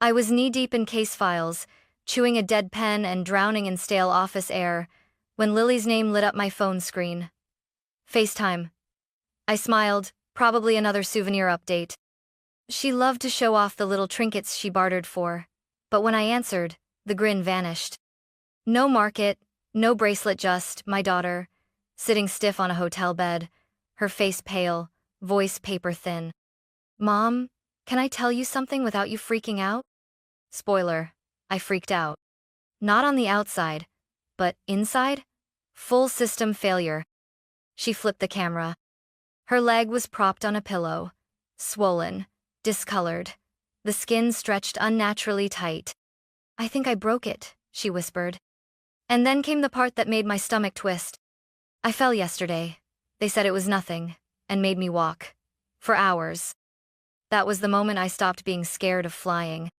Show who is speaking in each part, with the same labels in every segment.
Speaker 1: I was knee-deep in case files, chewing a dead pen and drowning in stale office air, when Lily's name lit up my phone screen. FaceTime. I smiled, probably another souvenir update. She loved to show off the little trinkets she bartered for, but when I answered, the grin vanished. No market, no bracelet, just my daughter, sitting stiff on a hotel bed, her face pale, voice paper thin. Mom, can I tell you something without you freaking out? Spoiler, I freaked out. Not on the outside, but inside? Full system failure. She flipped the camera. Her leg was propped on a pillow, swollen, discolored, the skin stretched unnaturally tight. I think I broke it, she whispered. And then came the part that made my stomach twist. I fell yesterday. They said it was nothing, and made me walk. For hours. That was the moment I stopped being scared of flying,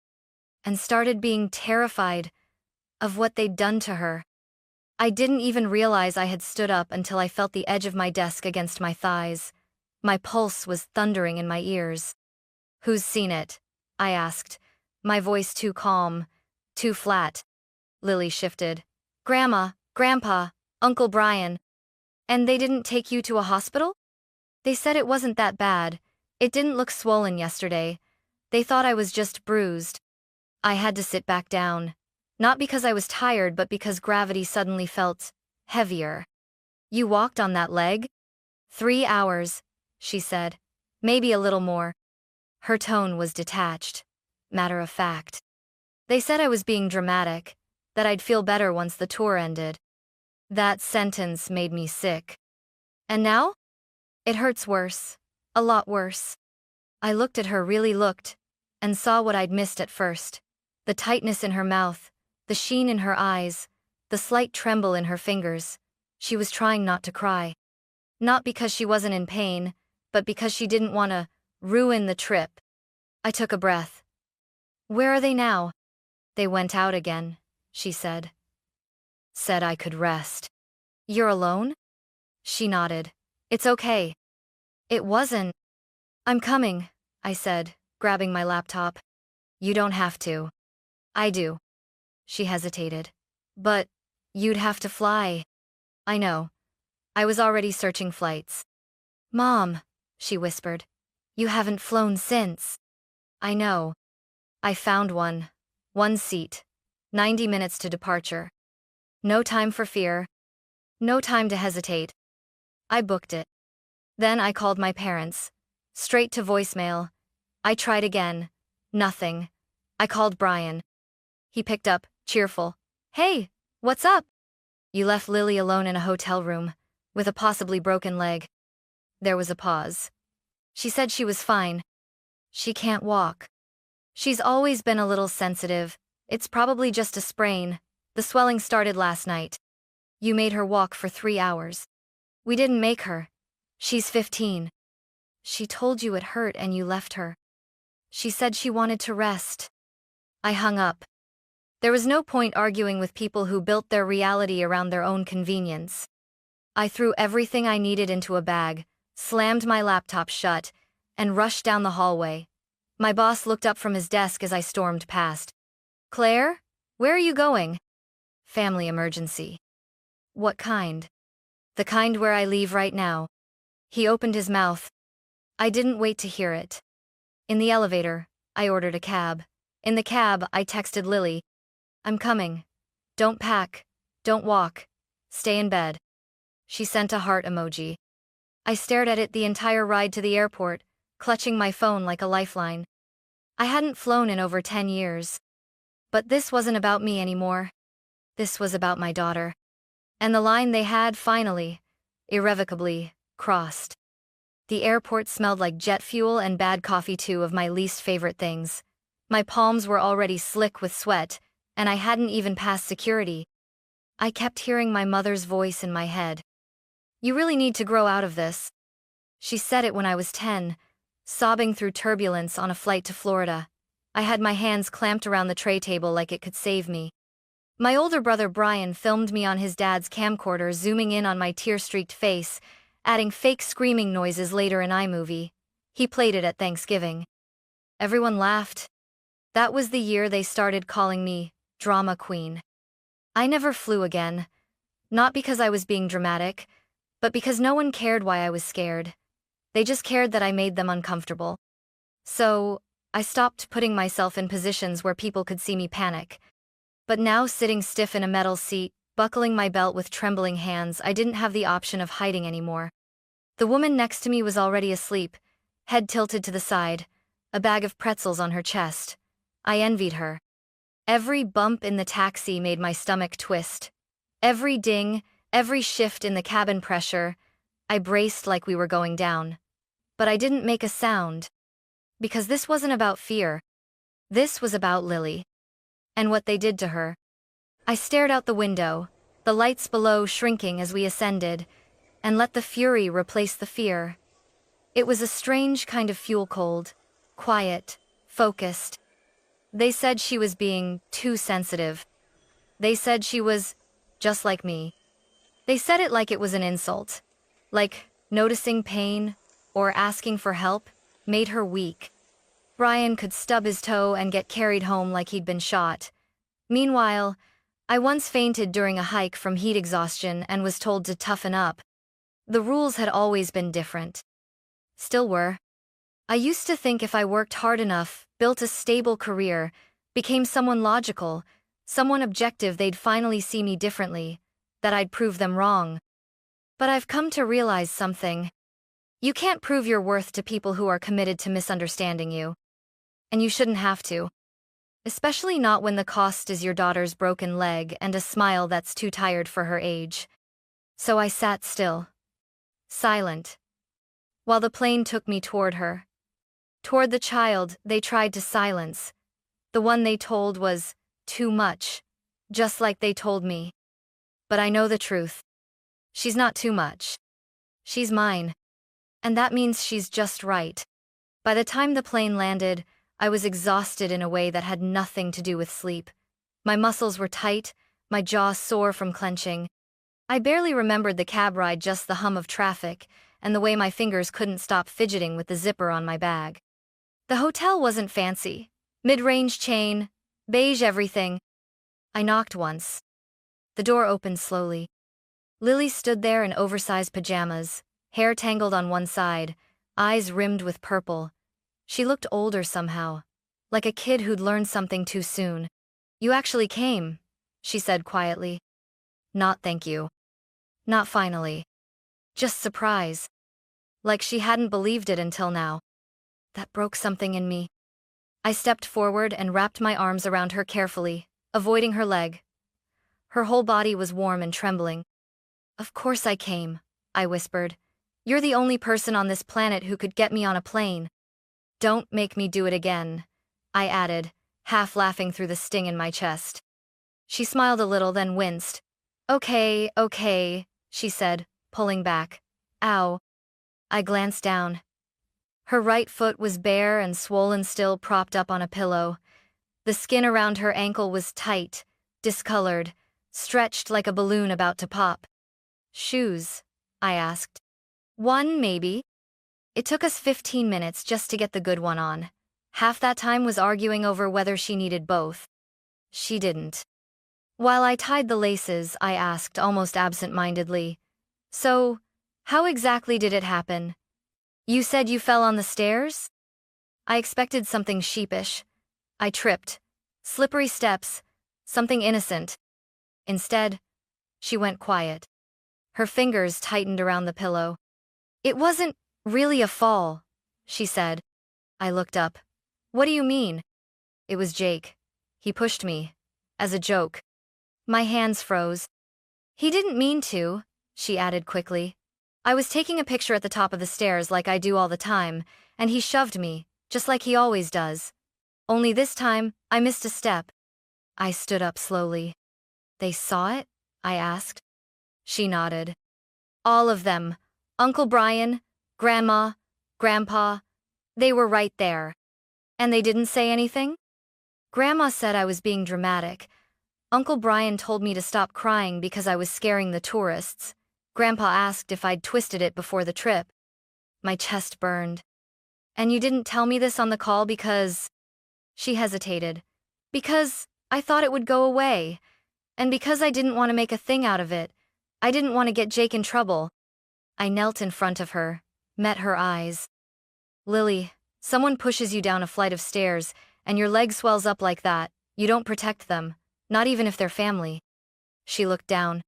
Speaker 1: and started being terrified of what they'd done to her. I didn't even realize I had stood up until I felt the edge of my desk against my thighs. My pulse was thundering in my ears. Who's seen it? I asked, my voice too calm, too flat. Lily shifted. Grandma, Grandpa, Uncle Brian. And they didn't take you to a hospital? They said it wasn't that bad. It didn't look swollen yesterday. They thought I was just bruised. I had to sit back down. Not because I was tired, but because gravity suddenly felt heavier. You walked on that leg? 3 hours, she said. Maybe a little more. Her tone was detached, matter of fact. They said I was being dramatic, that I'd feel better once the tour ended. That sentence made me sick. And now? It hurts worse. A lot worse. I looked at her, really looked, and saw what I'd missed at first. The tightness in her mouth, the sheen in her eyes, the slight tremble in her fingers. She was trying not to cry. Not because she wasn't in pain, but because she didn't want to ruin the trip. I took a breath. Where are they now? They went out again, she said. Said I could rest. You're alone? She nodded. It's okay. It wasn't. I'm coming, I said, grabbing my laptop. You don't have to. I do. She hesitated. But you'd have to fly. I know. I was already searching flights. Mom, she whispered. You haven't flown since. I know. I found one. One seat. 90 minutes to departure. No time for fear. No time to hesitate. I booked it. Then I called my parents. Straight to voicemail. I tried again. Nothing. I called Brian. He picked up, cheerful. Hey, what's up? You left Lily alone in a hotel room, with a possibly broken leg. There was a pause. She said she was fine. She can't walk. She's always been a little sensitive. It's probably just a sprain. The swelling started last night. You made her walk for 3 hours. We didn't make her. She's 15. She told you it hurt and you left her. She said she wanted to rest. I hung up. There was no point arguing with people who built their reality around their own convenience. I threw everything I needed into a bag, slammed my laptop shut, and rushed down the hallway. My boss looked up from his desk as I stormed past. Claire, where are you going? Family emergency. What kind? The kind where I leave right now. He opened his mouth. I didn't wait to hear it. In the elevator, I ordered a cab. In the cab, I texted Lily. I'm coming. Don't pack. Don't walk. Stay in bed. She sent a heart emoji. I stared at it the entire ride to the airport, clutching my phone like a lifeline. I hadn't flown in over 10 years. But this wasn't about me anymore. This was about my daughter. And the line they had finally, irrevocably, crossed. The airport smelled like jet fuel and bad coffee, two of my least favorite things. My palms were already slick with sweat, and I hadn't even passed security. I kept hearing my mother's voice in my head. You really need to grow out of this. She said it when I was 10, sobbing through turbulence on a flight to Florida. I had my hands clamped around the tray table like it could save me. My older brother Brian filmed me on his dad's camcorder, zooming in on my tear-streaked face, adding fake screaming noises later in iMovie. He played it at Thanksgiving. Everyone laughed. That was the year they started calling me drama queen. I never flew again, not because I was being dramatic, but because no one cared why I was scared. They just cared that I made them uncomfortable. So, I stopped putting myself in positions where people could see me panic. But now, sitting stiff in a metal seat, buckling my belt with trembling hands, I didn't have the option of hiding anymore. The woman next to me was already asleep, head tilted to the side, a bag of pretzels on her chest. I envied her. Every bump in the taxi made my stomach twist. Every ding, every shift in the cabin pressure, I braced like we were going down. But I didn't make a sound. Because this wasn't about fear. This was about Lily. And what they did to her. I stared out the window, the lights below shrinking as we ascended, and let the fury replace the fear. It was a strange kind of fuel cold, quiet, focused. They said she was being too sensitive. They said she was just like me. They said it like it was an insult. Like noticing pain or asking for help made her weak. Brian could stub his toe and get carried home like he'd been shot. Meanwhile, I once fainted during a hike from heat exhaustion and was told to toughen up. The rules had always been different. Still were. I used to think if I worked hard enough, built a stable career, became someone logical, someone objective, they'd finally see me differently, that I'd prove them wrong. But I've come to realize something. You can't prove your worth to people who are committed to misunderstanding you. And you shouldn't have to. Especially not when the cost is your daughter's broken leg and a smile that's too tired for her age. So I sat still. Silent. While the plane took me toward her. Toward the child they tried to silence. The one they told was too much. Just like they told me. But I know the truth. She's not too much. She's mine. And that means she's just right. By the time the plane landed, I was exhausted in a way that had nothing to do with sleep. My muscles were tight, my jaw sore from clenching. I barely remembered the cab ride, just the hum of traffic, and the way my fingers couldn't stop fidgeting with the zipper on my bag. The hotel wasn't fancy. Mid-range chain, beige everything. I knocked once. The door opened slowly. Lily stood there in oversized pajamas, hair tangled on one side, eyes rimmed with purple. She looked older somehow, like a kid who'd learned something too soon. "You actually came," she said quietly. "Not thank you. Not finally. Just surprise." Like she hadn't believed it until now. That broke something in me. I stepped forward and wrapped my arms around her carefully, avoiding her leg. Her whole body was warm and trembling. "Of course I came," I whispered. "You're the only person on this planet who could get me on a plane." "Don't make me do it again," I added, half laughing through the sting in my chest. She smiled a little, then winced. Okay, she said, pulling back. "Ow." I glanced down. Her right foot was bare and swollen, still propped up on a pillow. The skin around her ankle was tight, discolored, stretched like a balloon about to pop. "Shoes?" I asked. "One, maybe." It took us 15 minutes just to get the good one on. Half that time was arguing over whether she needed both. She didn't. While I tied the laces, I asked almost absent-mindedly, "So, how exactly did it happen? You said you fell on the stairs?" I expected something sheepish. I tripped. Slippery steps. Something innocent. Instead, she went quiet. Her fingers tightened around the pillow. "It wasn't really a fall," she said. I looked up. "What do you mean?" "It was Jake. He pushed me. As a joke." My hands froze. "He didn't mean to," she added quickly. "I was taking a picture at the top of the stairs like I do all the time, and he shoved me, just like he always does. Only this time, I missed a step." I stood up slowly. "They saw it?" I asked. She nodded. "All of them. Uncle Brian, Grandma, Grandpa. They were right there." "And they didn't say anything?" "Grandma said I was being dramatic. Uncle Brian told me to stop crying because I was scaring the tourists. Grandpa asked if I'd twisted it before the trip." My chest burned. "And you didn't tell me this on the call because—" She hesitated. Because I thought it would go away. And because I didn't want to make a thing out of it. I didn't want to get Jake in trouble. I knelt in front of her, met her eyes. Lily, someone pushes you down a flight of stairs, and your leg swells up like that. You don't protect them, not even if they're family. She looked down.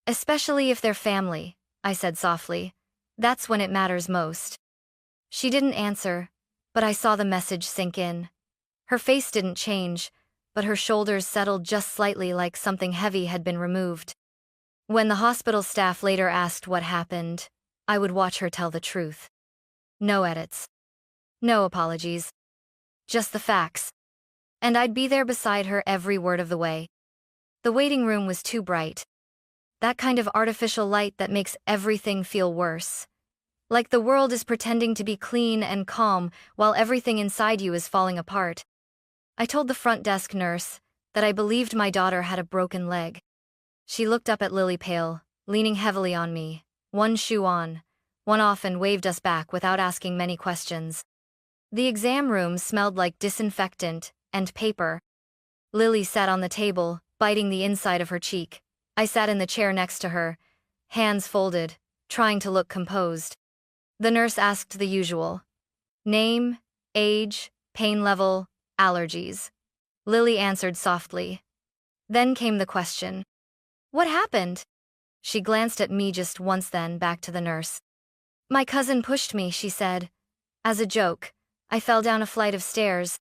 Speaker 1: Especially if they're family, I said softly. That's when it matters most. She didn't answer, but I saw the message sink in. Her face didn't change, but her shoulders settled just slightly like something heavy had been removed. When the hospital staff later asked what happened, I would watch her tell the truth. No edits. No apologies. Just the facts. And I'd be there beside her every word of the way. The waiting room was too bright. That kind of artificial light that makes everything feel worse. Like the world is pretending to be clean and calm while everything inside you is falling apart. I told the front desk nurse that I believed my daughter had a broken leg. She looked up at Lily pale, leaning heavily on me, one shoe on, one off, and waved us back without asking many questions. The exam room smelled like disinfectant and paper. Lily sat on the table, biting the inside of her cheek. I sat in the chair next to her, hands folded, trying to look composed. The nurse asked the usual. Name, age, pain level, allergies. Lily answered softly. Then came the question. What happened? She glanced at me just once, then back to the nurse. My cousin pushed me, she said. As a joke, I fell down a flight of stairs.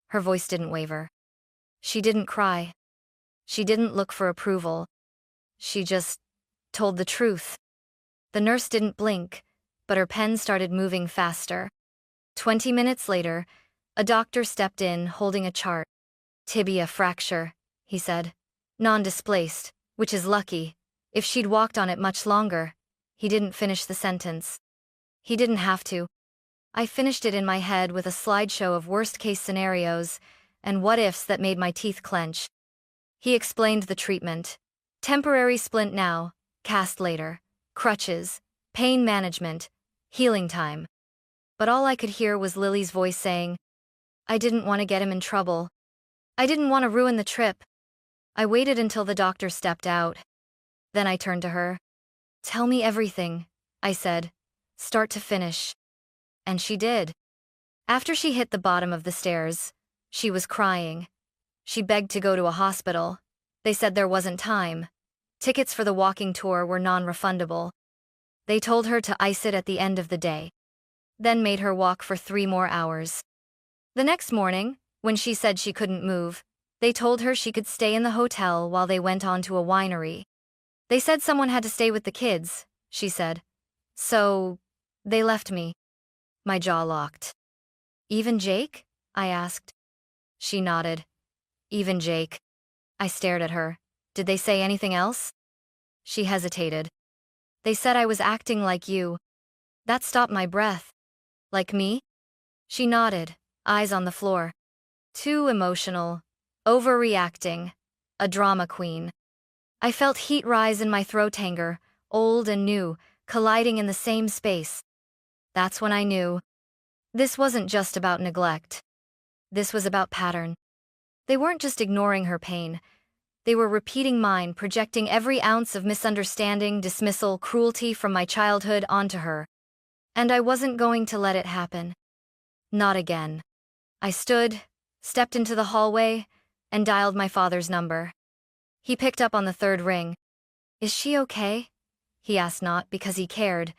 Speaker 1: Her voice didn't waver. She didn't cry. She didn't look for approval. She just told the truth. The nurse didn't blink, but her pen started moving faster. 20 minutes later, a doctor stepped in holding a chart. Tibia fracture, he said. Non-displaced, which is lucky. If she'd walked on it much longer. He didn't finish the sentence. He didn't have to. I finished it in my head with a slideshow of worst-case scenarios and what-ifs that made my teeth clench. He explained the treatment. Temporary splint now, cast later. Crutches, pain management, healing time. But all I could hear was Lily's voice saying, I didn't want to get him in trouble. I didn't want to ruin the trip. I waited until the doctor stepped out. Then I turned to her. Tell me everything, I said, start to finish. And she did. After she hit the bottom of the stairs, she was crying. She begged to go to a hospital. They said there wasn't time. Tickets for the walking tour were non-refundable. They told her to ice it at the end of the day. Then made her walk for 3 more hours. The next morning, when she said she couldn't move, they told her she could stay in the hotel while they went on to a winery. They said someone had to stay with the kids, she said. So, they left me. My jaw locked. Even Jake? I asked. She nodded. Even Jake. I stared at her. Did they say anything else? She hesitated. They said I was acting like you. That stopped my breath. Like me? She nodded, eyes on the floor. Too emotional. Overreacting. A drama queen. I felt heat rise in my throat, anger, old and new, colliding in the same space. That's when I knew. This wasn't just about neglect. This was about pattern. They weren't just ignoring her pain. They were repeating mine, projecting every ounce of misunderstanding, dismissal, cruelty from my childhood onto her. And I wasn't going to let it happen. Not again. I stood, stepped into the hallway, and dialed my father's number. He picked up on the 3rd ring. Is she okay? He asked, not because he cared,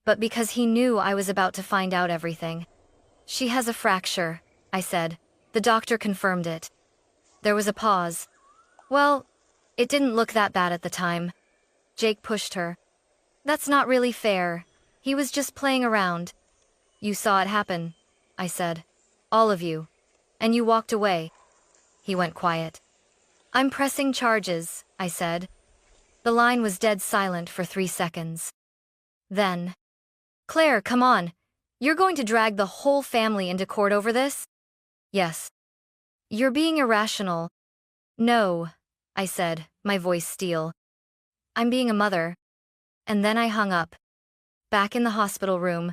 Speaker 1: but because he knew I was about to find out everything. She has a fracture, I said. The doctor confirmed it. There was a pause. Well, it didn't look that bad at the time. Jake pushed her. That's not really fair. He was just playing around. You saw it happen, I said. All of you. And you walked away. He went quiet. I'm pressing charges, I said. The line was dead silent for 3 seconds. Then, Claire, come on. You're going to drag the whole family into court over this? Yes. You're being irrational. No, I said, my voice steel. I'm being a mother. And then I hung up. Back in the hospital room,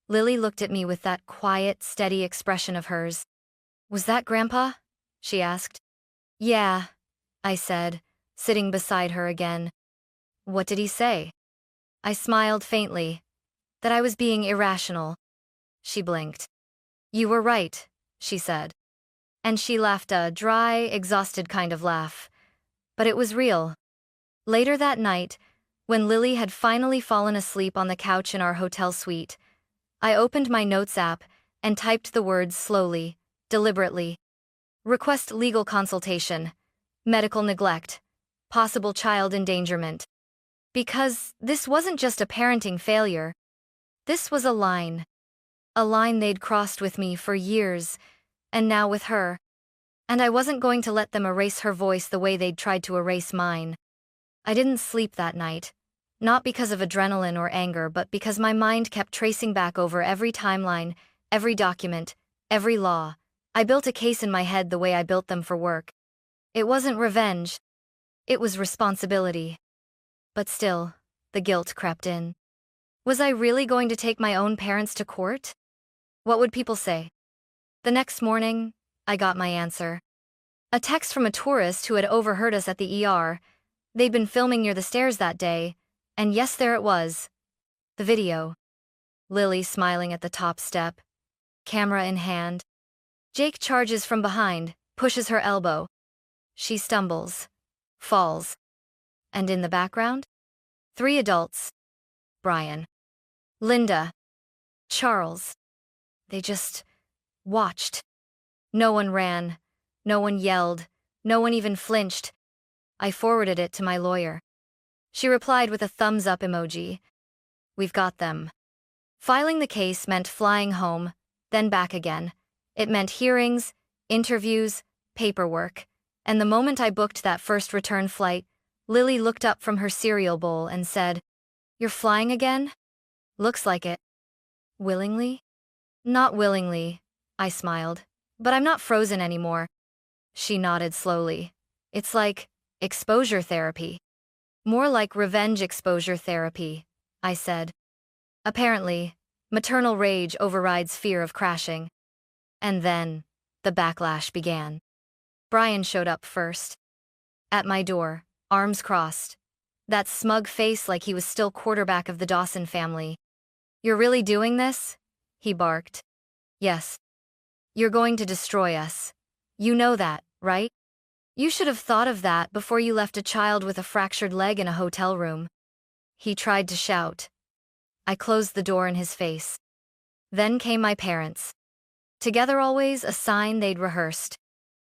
Speaker 1: Lily looked at me with that quiet, steady expression of hers. Was that Grandpa? She asked. Yeah, I said, sitting beside her again. What did he say? I smiled faintly. That I was being irrational. She blinked. You were right, she said. And she laughed a dry, exhausted kind of laugh. But it was real. Later that night, when Lily had finally fallen asleep on the couch in our hotel suite, I opened my notes app and typed the words slowly, deliberately. Request legal consultation. Medical neglect. Possible child endangerment. Because this wasn't just a parenting failure. This was a line. A line they'd crossed with me for years, and now with her. And I wasn't going to let them erase her voice the way they'd tried to erase mine. I didn't sleep that night. Not because of adrenaline or anger, but because my mind kept tracing back over every timeline, every document, every law. I built a case in my head the way I built them for work. It wasn't revenge. It was responsibility. But still, the guilt crept in. Was I really going to take my own parents to court? What would people say? The next morning, I got my answer. A text from a tourist who had overheard us at the ER. They'd been filming near the stairs that day, and yes, there it was. The video. Lily smiling at the top step, camera in hand. Jake charges from behind, pushes her elbow. She stumbles, falls. And in the background? 3 adults. Brian. Linda. Charles. They just watched. No one ran, no one yelled, no one even flinched. I forwarded it to my lawyer. She replied with a thumbs up emoji. We've got them. Filing the case meant flying home, then back again. It meant hearings, interviews, paperwork. And the moment I booked that first return flight, Lily looked up from her cereal bowl and said, You're flying again? Looks like it. Willingly? Not willingly, I smiled. But I'm not frozen anymore. She nodded slowly. It's like exposure therapy. More like revenge exposure therapy, I said. Apparently, maternal rage overrides fear of crashing. And then, the backlash began. Brian showed up first. At my door, arms crossed. That smug face like he was still quarterback of the Dawson family. You're really doing this? He barked. Yes. You're going to destroy us. You know that, right? You should have thought of that before you left a child with a fractured leg in a hotel room. He tried to shout. I closed the door in his face. Then came my parents. Together always, a sign they'd rehearsed.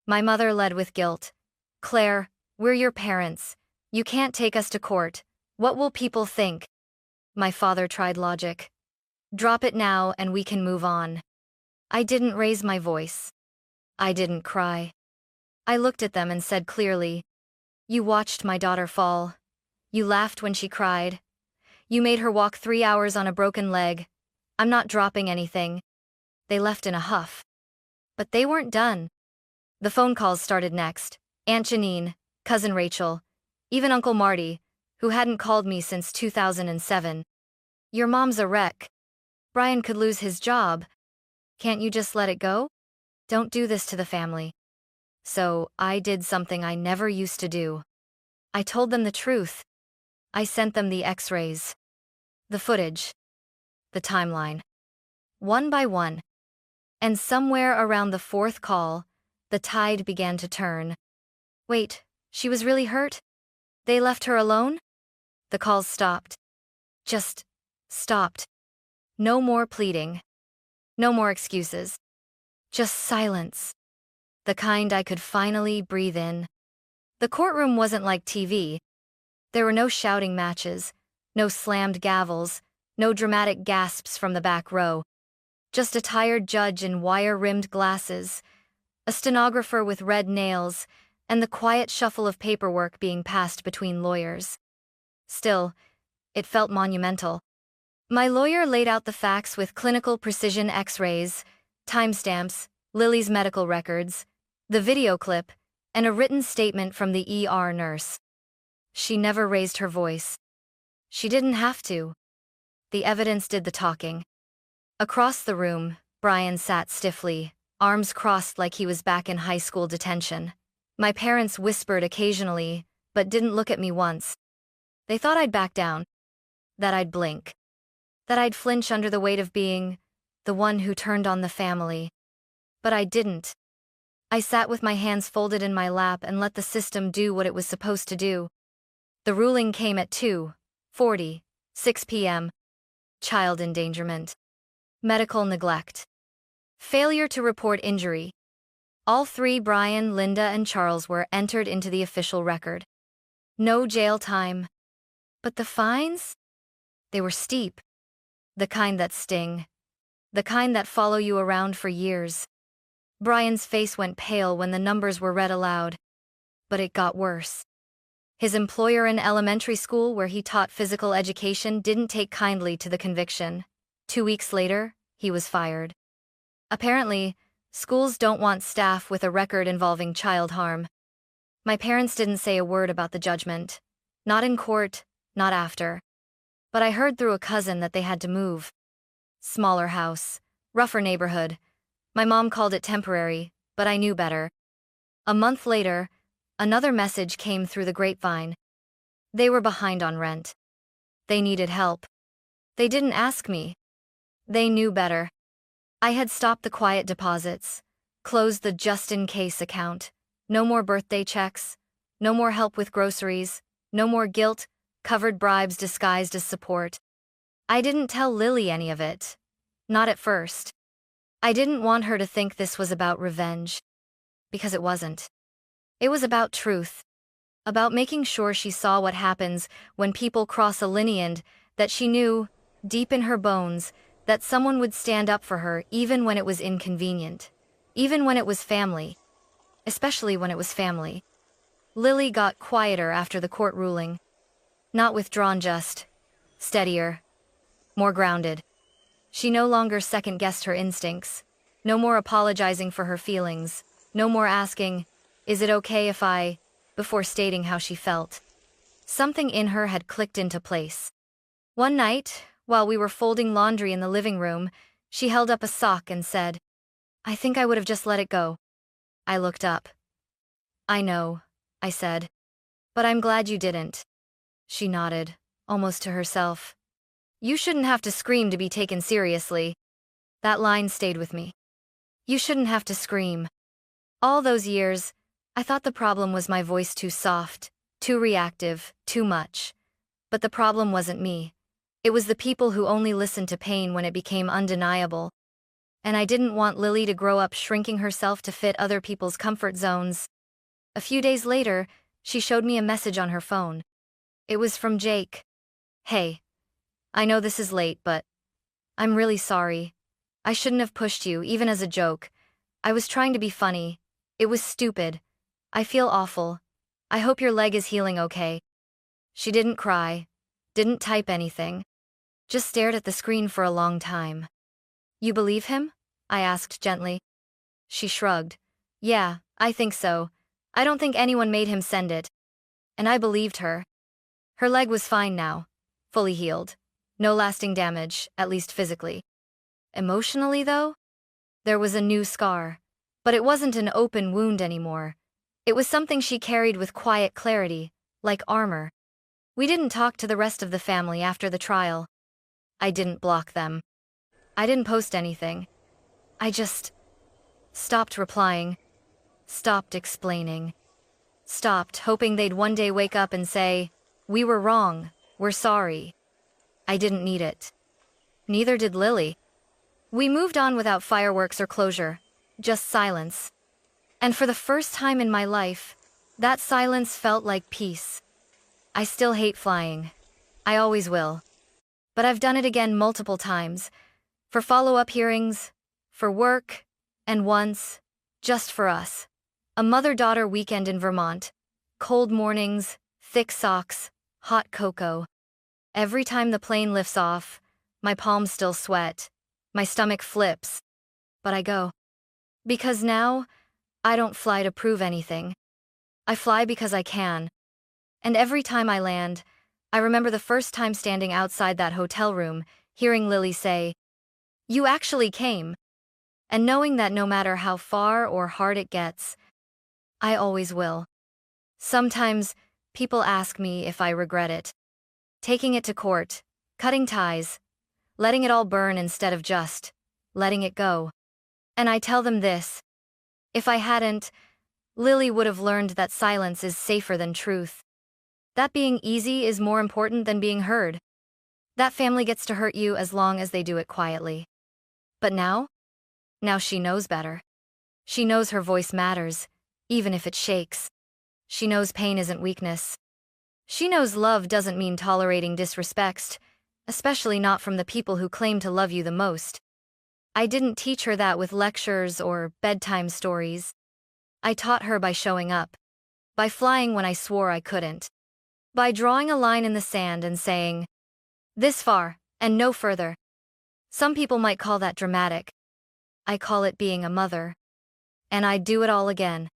Speaker 1: My mother led with guilt. Claire, we're your parents. You can't take us to court. What will people think? My father tried logic. Drop it now and we can move on. I didn't raise my voice. I didn't cry. I looked at them and said clearly, You watched my daughter fall. You laughed when she cried. You made her walk 3 hours on a broken leg. I'm not dropping anything. They left in a huff. But they weren't done. The phone calls started next. Aunt Janine, Cousin Rachel, even Uncle Marty, who hadn't called me since 2007. Your mom's a wreck. Brian could lose his job. Can't you just let it go? Don't do this to the family. So, I did something I never used to do. I told them the truth. I sent them the X-rays. The footage. The timeline. One by one. And somewhere around the 4th call, the tide began to turn. Wait, she was really hurt? They left her alone? The calls stopped. Just stopped. No more pleading. No more excuses. Just silence. The kind I could finally breathe in. The courtroom wasn't like TV. There were no shouting matches, no slammed gavels, no dramatic gasps from the back row. Just a tired judge in wire-rimmed glasses, a stenographer with red nails, and the quiet shuffle of paperwork being passed between lawyers. Still, it felt monumental. My lawyer laid out the facts with clinical precision X-rays, timestamps, Lily's medical records, the video clip, and a written statement from the ER nurse. She never raised her voice. She didn't have to. The evidence did the talking. Across the room, Brian sat stiffly, arms crossed like he was back in high school detention. My parents whispered occasionally, but didn't look at me once. They thought I'd back down, that I'd blink, that I'd flinch under the weight of being the one who turned on the family. But I didn't. I sat with my hands folded in my lap and let the system do what it was supposed to do. The ruling came at 2:40, 6 p.m. Child endangerment. Medical neglect. Failure to report injury. All three, Brian, Linda, and Charles, were entered into the official record. No jail time. But the fines? They were steep. The kind that sting. The kind that follow you around for years. Brian's face went pale when the numbers were read aloud. But it got worse. His employer in elementary school where he taught physical education didn't take kindly to the conviction. 2 weeks later, he was fired. Apparently, schools don't want staff with a record involving child harm. My parents didn't say a word about the judgment. Not in court, not after. But I heard through a cousin that they had to move. Smaller house, rougher neighborhood. My mom called it temporary, but I knew better. A month later, another message came through the grapevine. They were behind on rent. They needed help. They didn't ask me. They knew better. I had stopped the quiet deposits, closed the just-in-case account. No more birthday checks, no more help with groceries, no more guilt-covered bribes disguised as support. I didn't tell Lily any of it. Not at first. I didn't want her to think this was about revenge. Because it wasn't. It was about truth. About making sure she saw what happens when people cross a line and that she knew, deep in her bones, that someone would stand up for her even when it was inconvenient. Even when it was family. Especially when it was family. Lily got quieter after the court ruling. Not withdrawn, just steadier. More grounded. She no longer second-guessed her instincts. No more apologizing for her feelings. No more asking, "Is it okay if I," before stating how she felt. Something in her had clicked into place. One night, while we were folding laundry in the living room, she held up a sock and said, "I think I would have just let it go." I looked up. "I know," I said. "But I'm glad you didn't." She nodded, almost to herself. "You shouldn't have to scream to be taken seriously." That line stayed with me. You shouldn't have to scream. All those years, I thought the problem was my voice too soft, too reactive, too much. But the problem wasn't me. It was the people who only listened to pain when it became undeniable. And I didn't want Lily to grow up shrinking herself to fit other people's comfort zones. A few days later, she showed me a message on her phone. It was from Jake. "Hey. I know this is late, but I'm really sorry. I shouldn't have pushed you, even as a joke. I was trying to be funny. It was stupid. I feel awful. I hope your leg is healing okay." She didn't cry, didn't type anything. Just stared at the screen for a long time. "You believe him?" I asked gently. She shrugged. "Yeah, I think so. I don't think anyone made him send it." And I believed her. Her leg was fine now. Fully healed. No lasting damage, at least physically. Emotionally, though? There was a new scar. But it wasn't an open wound anymore. It was something she carried with quiet clarity, like armor. We didn't talk to the rest of the family after the trial. I didn't block them. I didn't post anything. I just stopped replying. Stopped explaining. Stopped hoping they'd one day wake up and say, "We were wrong, we're sorry." I didn't need it. Neither did Lily. We moved on without fireworks or closure, just silence. And for the first time in my life, that silence felt like peace. I still hate flying. I always will. But I've done it again multiple times. For follow-up hearings, for work, and once, just for us. A mother-daughter weekend in Vermont. Cold mornings, thick socks, hot cocoa. Every time the plane lifts off, my palms still sweat, my stomach flips. But I go. Because now, I don't fly to prove anything. I fly because I can. And every time I land, I remember the first time standing outside that hotel room, hearing Lily say, "You actually came." and knowing that no matter how far or hard it gets, I always will. Sometimes, people ask me if I regret it. Taking it to court, cutting ties, letting it all burn instead of just letting it go. And I tell them this: if I hadn't, Lily would have learned that silence is safer than truth. That being easy is more important than being heard. That family gets to hurt you as long as they do it quietly. But now? Now she knows better. She knows her voice matters, even if it shakes. She knows pain isn't weakness. She knows love doesn't mean tolerating disrespect, especially not from the people who claim to love you the most. I didn't teach her that with lectures or bedtime stories. I taught her by showing up, by flying when I swore I couldn't, by drawing a line in the sand and saying, this far, and no further. Some people might call that dramatic. I call it being a mother. And I'd do it all again.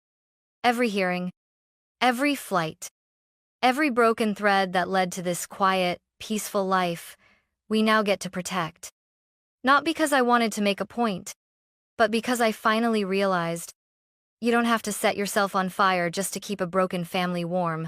Speaker 1: Every hearing, every flight, every broken thread that led to this quiet, peaceful life we now get to protect. Not because I wanted to make a point, but because I finally realized you don't have to set yourself on fire just to keep a broken family warm.